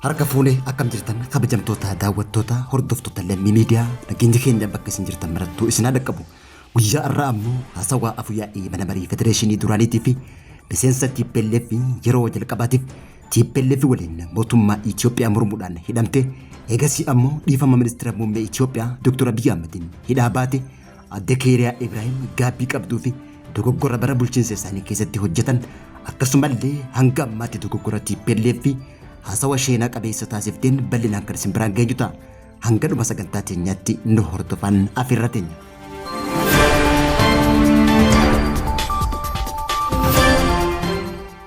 Harka fuunee akkam jirtan kabajamtoota daawwattoota hordoftoota lammii miidiyaa nageenya keenya bakka isin jirtan marattuu isin haadha qabu. Guyyaa irraa ammoo haasawaa afuyyaa'ii mana marii federeeshinii duraaniitii fi miseensa TPLF yeroo jalqabaatiif TPLF waliin mootummaa Itoophiyaa mormuudhaan hidhamte eegasii ammoo dhiifama ministeera muummee Itoophiyaa Dr. Abiy Ahmediin hidhaa baate adde Keeriyaa Ibrahim gaabbii qabduu fi dogoggora bara bulchiinsa isaanii keessatti hojjetan akkasumallee hanga ammaatti dogoggora TPLF hasawa sheenaa qabeessa taasifteen bal'inaan kan isin biraan geenyu ta'a. Hanga dhuma sagantaa teenyaatti nu hordofan afirra teenya.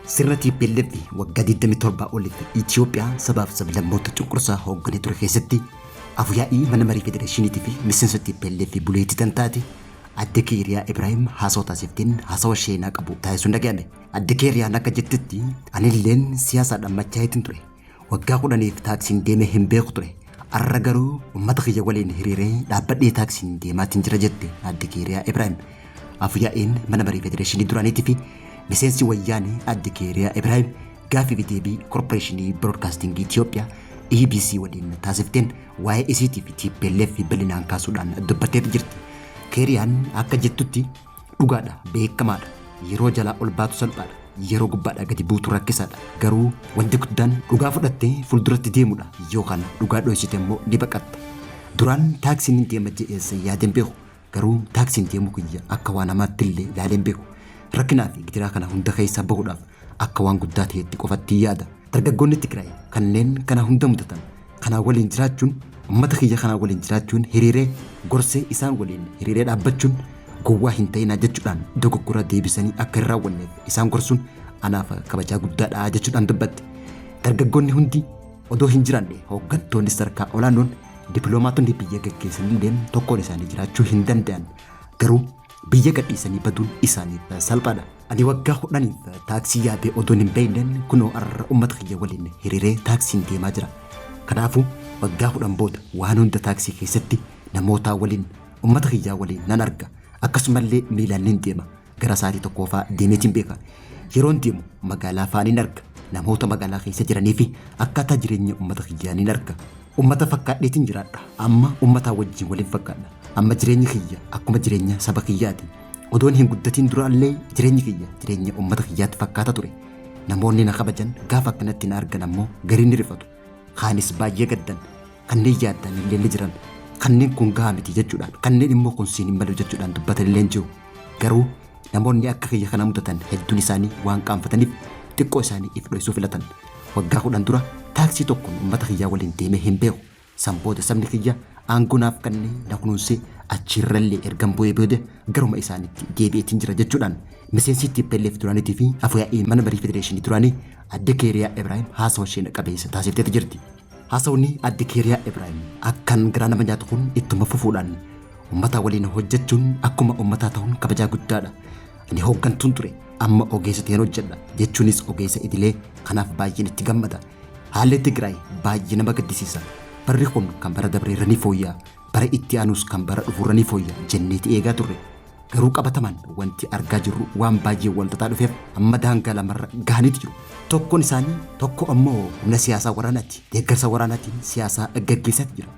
Sirna TPLF waggaa 27 oliif Itoophiyaa sabaaf sablammoota cunqursaa hoogganee ture keessatti afuyyaa'ii mana marii federeeshiniitii fi miseensa TPLF buleetti tantaate adde Keeriyaa Ibrahim haasawaa taasifteen hasawa sheenaa qabu taasisuun dhaga'ame. Adde Keeriyaan akka jettetti anilleen siyaasaadhaan machaa'eetiin ture. Waggaa 10 taaksiin deemee hin beeku ture. Arra garuu uummata kiyya waliin hiriiree dhaabbadhee taaksiin deemaatiin jira jette adde Keeriyaa Ibrahim. Afuyyaa'een mana marii federeeshinii duraaniitii fi miseensi wayyaanee adde Keeriyaa Ibrahim gaaffii fi deebii korporeeshinii biroodkaastingii Itoophiyaa EBC waliin taasifteen waa'ee isiitii fi TPLF bal'inaan kaasuudhaan dubbatteetti jirti. Keeriyaan akka jettutti dhugaadha, beekamaadha, yeroo jalaa ol baatu salphaadha, yeroo gubbaadhaa gadi buutu rakkisaadha. Garuu wanti guddaan dhugaa fudhattee fuulduratti deemudha yookaan dhugaa dho'isite immoo ni baqatta. Duraan taaksiin deema jedheessa yaadeen beeku, garuu taaksiin deemu kiyya akka waan namaatti illee ilaaleen beeku. Rakkinaa fi gidiraa kana hunda keessaa bahuudhaaf akka waan guddaa ta'etti qofatti yaada. Dargaggoonni Tigraay kanneen kana hunda mudatan kanaa waliin jiraachuun ummata kiyya kanaa waliin jiraachuun hiriiree gorsee isaan waliin hiriiree dhaabbachuun gowwaa hin ta'inaa jechuudhaan dogoggora deebisanii akka hin raawwanneef isaan gorsuun anaaf kabajaa guddaadha jechuudhaan dubbatte. Dargaggoonni hundi odoo hin jiraanne hooggantoonni sadarkaa olaanoon dippiloomaatonni biyya gaggeessanillee tokkoon isaanii jiraachuu hin danda'an. Garuu biyya gadhiisanii baduun isaaniif salphaadha. Ani waggaa 10 taaksii yaabee odoon hin beekneen kunoo arra ummata kiyya waliin hiriiree taaksiin deemaa jira. Kanaafuu waggaa 10 booda waan hunda taaksii keessatti namoota waliin ummata kiyyaa waliin nan arga. Akkasumallee miilaan nin deema. Gara sa'aatii tokkoofaa deemeetiin beeka. Yeroon deemu magaalaa faaniin arga. Namoota magaalaa keessa jiranii fi akkaataa jireenya ummata kiyyaa nin arga. Ummata fakkaadheetiin jiraadha. Amma ummataa wajjin waliin fakkaadha. Amma jireenyi kiyya akkuma jireenya saba kiyyaati. Odoon hin guddatiin duraallee jireenyi kiyya jireenya ummata kiyyaatti fakkaata ture. Namoonni na kabajan gaafa akkanatti na argan ammoo gariin ni rifatu. Kaanis baay'ee gaddan. Kanneen yaaddan illee ni jiran. Kanneen kun gahaa miti jechuudhaan kanneen immoo kun siin hin malu jechuudhaan dubbatan illee jiru. Garuu namoonni akka kiyya kana mudatan hedduun isaanii waan qaanfataniif xiqqoo isaanii if dho'isuu filatan. Waggaa 10 dura taaksii tokkoon ummata kiyyaa waliin deemee hin beeku. Sanbooda sabni kiyya aangonaaf kanneen na kunuunsee achirrallee ergan bu'ee booda garuma isaaniitti deebi'eetiin jira jechuudhaan miseensi TPLF duraaniitii fi afuyyaa'ii mana marii federeeshinii duraanii adde Keeriyaa Ibrahim haasawaa isheen qabeessa taasifteetti jirti. Haasawni adde Keeriyaa Ibrahim akkan garaa nama nyaatu kun ittuma fufuudhaan ummata waliin hojjechuun akkuma ummataa ta'uun kabajaa guddaadha. Ani hooggantuun ture amma ogeessa ta'een hojjedha jechuunis ogeessa idilee kanaaf baay'een itti gammada. Haalli Tigraay baay'ee nama gaddisiisa. Barri kun kan bara dabreerra ni fooyya'a, bara itti aanus kan bara dhufuurra ni fooyya'a jenneeti eegaa turre. Garuu qabatamaan wanti argaa jirru waan baay'ee wal xaxaa dhufeef amma daangaa lamarra gahaniitu jiru. Tokkoon isaanii tokko ammoo humna siyaasaa waraanaati. Deeggarsa waraanaatiin siyaasaa gaggeessaatti jira.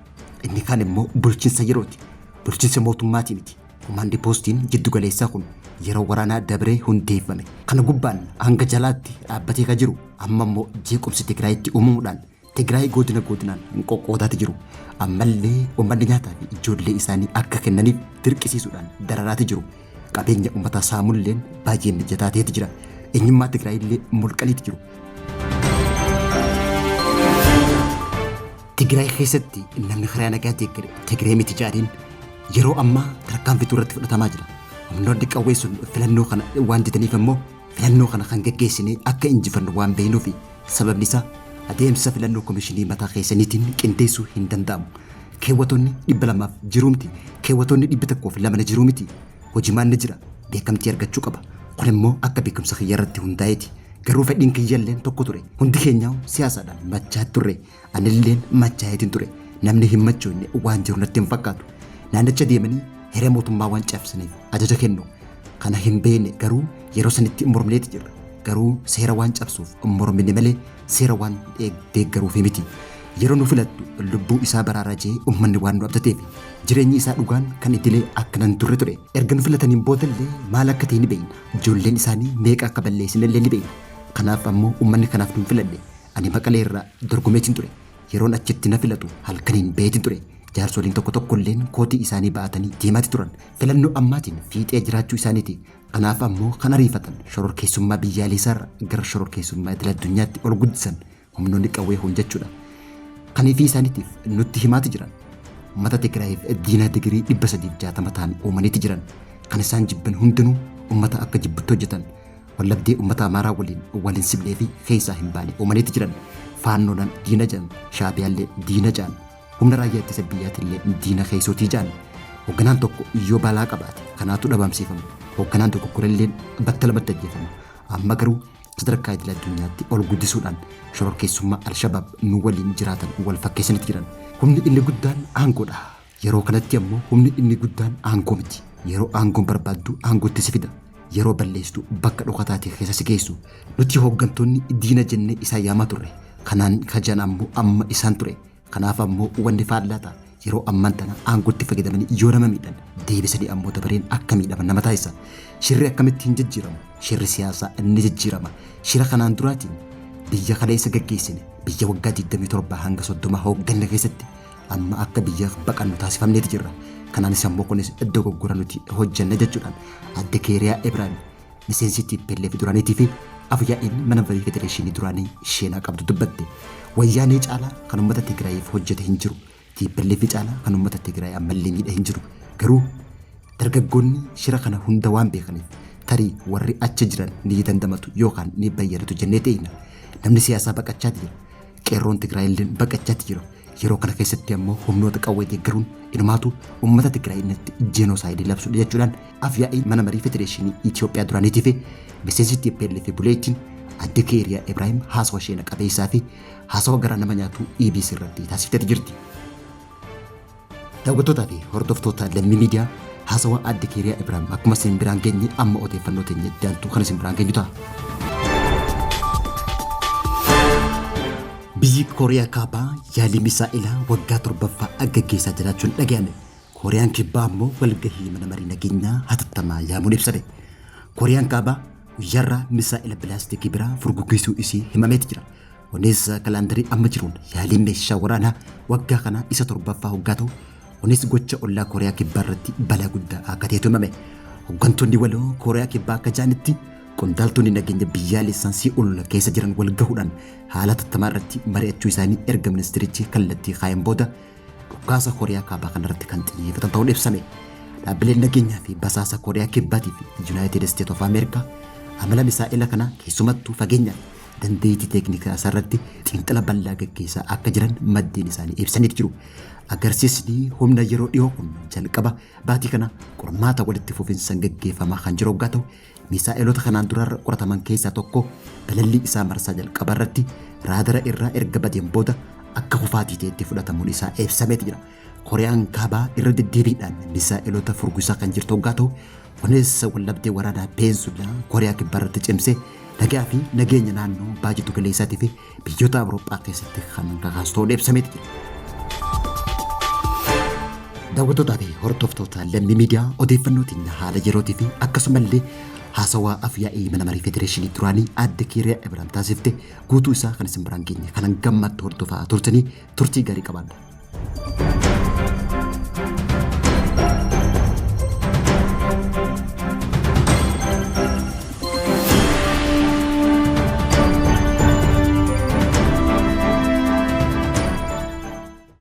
Inni kaan immoo bulchiinsa yerooti. Bulchiinsa mootummaatii miti. Komaandi poostiin jiddu galeessaa kun yeroo waraanaa dabree hundeeffame. Kana gubbaan hanga jalaatti dhaabbatee kan jiru amma immoo jeequmsi Tigraayitti uumamuudhaan Tigraay godinaan qoqqoodaatti jiru. Ammallee uummanni nyaataa fi ijoollee isaanii akka kennaniif dirqisiisuudhaan dararaatti jiru. Qabeenya uummataa saamuulleen baay'ee mijataa ta'etti jira. Eenyummaa Tigraayillee mulqaniitti jiru. Tigraay keessatti namni karaa nagaa Tigraay miti jaariin yeroo ammaa tarkaanfituu irratti fudhatamaa jira. Humnoonni qawwee sun filannoo kana waan didaniif immoo filannoo kana kan gaggeessine akka injifannu waan beeknuufi sababni isaa adeemsa filannoo komishinii mataa keessaniitiin qindeessuu hin danda'amu. Keewwatonni 200 jiruu miti. Keewwatonni 102 jiruu miti. Hojimaan ni jira. Beekamtii argachuu qaba. Kun immoo akka beekumsa kiyya irratti hundaa'eeti. Garuu fedhiin kiyyalleen tokko ture. Hundi keenyaa siyaasaadhaan machaa'ee turre. Anilleen machaa'eetiin ture. Namni hin machoonne waan jiru natti hin fakkaatu. Naannicha deemanii hiree mootummaa waan cabsaniif ajaja kennu. Kana hin beekne garuu yeroo sanitti mormneeti jirra. garuu seera waan cabsuuf mormine malee seera waan deeggaruuf miti. Yeroo nu filattu lubbuu isaa baraaraa jee uummanni waan nu abdateef jireenyi isaa dhugaan kan idilee akkanan turre ture. Erga nu filataniin boodallee maal akka ta'e ni beekna. Ijoolleen isaanii meeqa akka balleessinallee ni beekna. Kanaaf ammoo uummanni kanaaf nu filadhe. Ani Maqalee irraa dorgomeetiin ture. Yeroon achitti na filatu halkaniin beetiin ture. Jaarsoliin tokko tokkolleen kootii isaanii ba'atanii deemaati turan. Filannoo ammaatiin fiixee jiraachuu isaaniiti. Kanaaf ammoo kan ariifatan shororkeessummaa biyyaalessaarra gara shororkeessummaa idil addunyaatti ol guddisan humnoonni qawwee hojjechuudha. Kaniifii isaaniitiif nutti himaati jiran. Uummata Tigraayiif diina digirii 360 ta'an uumaniiti jiran. Kan isaan jibban hundinuu uummata akka jibbutti hojjetan. Wallabdee uummata Amaaraa waliin waliin simlee fi keessaa hin baane uumaniiti jiran. Faannoodhaan diina jedhan, Shaabiyaallee diina jedhan. Humna raayyaa ittisa biyyaatillee diina keessootii jedhan. Hoogganaan tokko yoo balaa qabaate kanaatu dhabamsiifama. Hoogganaan tokko kurelleen battalumatti ajjeefama. Amma garuu sadarkaa idil addunyaatti ol guddisuudhaan shororkeessummaa Alshabaab nu waliin jiraatan wal fakkeessanitti jiran. Humni inni guddaan aangoodha. Yeroo kanatti ammoo humni inni guddaan aangoo miti. Yeroo aangoon barbaaddu aangootti si fida. Yeroo balleessitu bakka dhokataatee keessa si geessu. Nuti hooggantoonni diina jennee isaan yaamaa turre. Kanaan kajan ammoo amma isaan ture. Kanaaf ammoo wanni faallaa yeroo ammaan tana aangootti fayyadamanii yoo nama miidhan deebisanii ammoo dabareen akka miidhaman nama taasisa. Shirri akkamitti hin jijjiiramu? Shirri siyaasaa inni jijjiirama. Shira kanaan duraatiin biyya kaleessa gaggeessine biyya waggaa 27 hanga 30 hoogganne keessatti amma akka biyya baqannu taasifamneeti jirra. Kanaanis ammoo kunis iddoo goggora nuti hojjanne jechuudhaan adde Keeriyaa Ibraahim miseensi TPLF duraaniitii fi afyaa'iin mana marii federeeshinii duraanii sheenaa qabdu dubbatte. Wayyaanee caalaa kan uummata Tigraayiif hojjete hin jiru. TPLF caalaa kan uummata Tigraay ammallee miidhe hin jiru. Garuu dargaggoonni shira kana hunda waan beekaniif tarii warri achi jiran ni dandamatu yookaan ni bayyadatu jennee ta'ina. Namni siyaasaa baqachaati jira. Qeerroon Tigraayillee baqachaati jira. Yeroo kana keessatti ammoo humnoota qawwee deeggaruun inumaatu uummata Tigraayitti jenosaayidii labsuudha jechuudhaan afyaa'iin mana marii federeeshinii Itoophiyaa duraaniitii fi miseensi TPLF buleettiin adde Keeriyaa Ibraahim haasawa sheena qabeessaa fi haasawa garaa nama nyaatu EBS irratti taasiftee jirti. Daawwattootaa fi hordoftoota lammii miidiyaa haasawa adde Keeriyaa Ibraahim akkuma isin biraan geenye amma odeeffannoo teenya daantuu kan isin biraan geenyu ta'a. Biyyi Kooriyaa Kaabaa yaalii misaa'ilaa waggaa 7ffaa gaggeessaa jiraachuun dhaga'ame. Kooriyaan Kibbaa ammoo walgahii mana marii nageenyaa hatattamaa yaamuun ibsate. Kooriyaan Kaabaa guyyaarraa misaa'ila pilaastikii biraa furguggisuu isii himameeti jira. Kunis kalaandarii amma jiruun yaaliin meeshaa waraanaa waggaa kana isa 7ffaa waggaa ta'u kunis gocha ollaa Kooriyaa Kibbaa irratti balaa guddaa akka ta'etu himame. Hooggantoonni waloo Kooriyaa Kibbaa akka jaanitti qondaaltonni nageenya biyyaalessaan Si'uul keessa jiran wal gahuudhaan haala hatattamaa irratti mari'achuu isaanii erga ministirichi kallattii kaa'een booda dhukaasa Kooriyaa Kaabaa kanarratti kan xiyyeeffatan ta'uun ibsame. Dhaabbileen nageenyaa fi basaasa Kooriyaa Kibbaatii fi United States of America amala misaa'ila kana keessumattuu fageenyaan dandeettii teeknikaa isaarratti xiinxala bal'aa gaggeessaa akka jiran maddeen isaanii ibsaniiti jiru. Agarsiisni humna yeroo dhiyoo kun jalqaba baatii kana qormaata walitti fufinsaan gaggeeffamaa kan jiru waggaa ta'u misaa'ilota kanaan duraarra qorataman keessaa tokko balalii isaa marsaa jalqaba irratti raadara irraa erga badeen booda akka kufaatii ta'etti fudhatamuun isaa ibsameeti jira. Kooriyaan Kaabaa irra deddeebiidhaan misaa'ilota furgusaa kan jirtu waggaa ta'u kunis wallabdee waraanaa Peensuulaa Kooriyaa Kibbaa irratti cimsee nagaa fi nageenya naannoo baajitu galeessaatii fi biyyoota Awurooppaa keessatti kan kakaastuun ibsameeti jira. Daawwattootaa fi hordoftoota lammii miidiyaa odeeffannoo teenya haala yerootii fi akkasumallee haasawaa afyaa'ii mana marii federeeshinii duraanii adde Keeriyaa Ibraahim taasifte guutuu isaa kan isin biraan geenye kanan gammaddu hordofaa turtanii turtii gaarii qabaadha.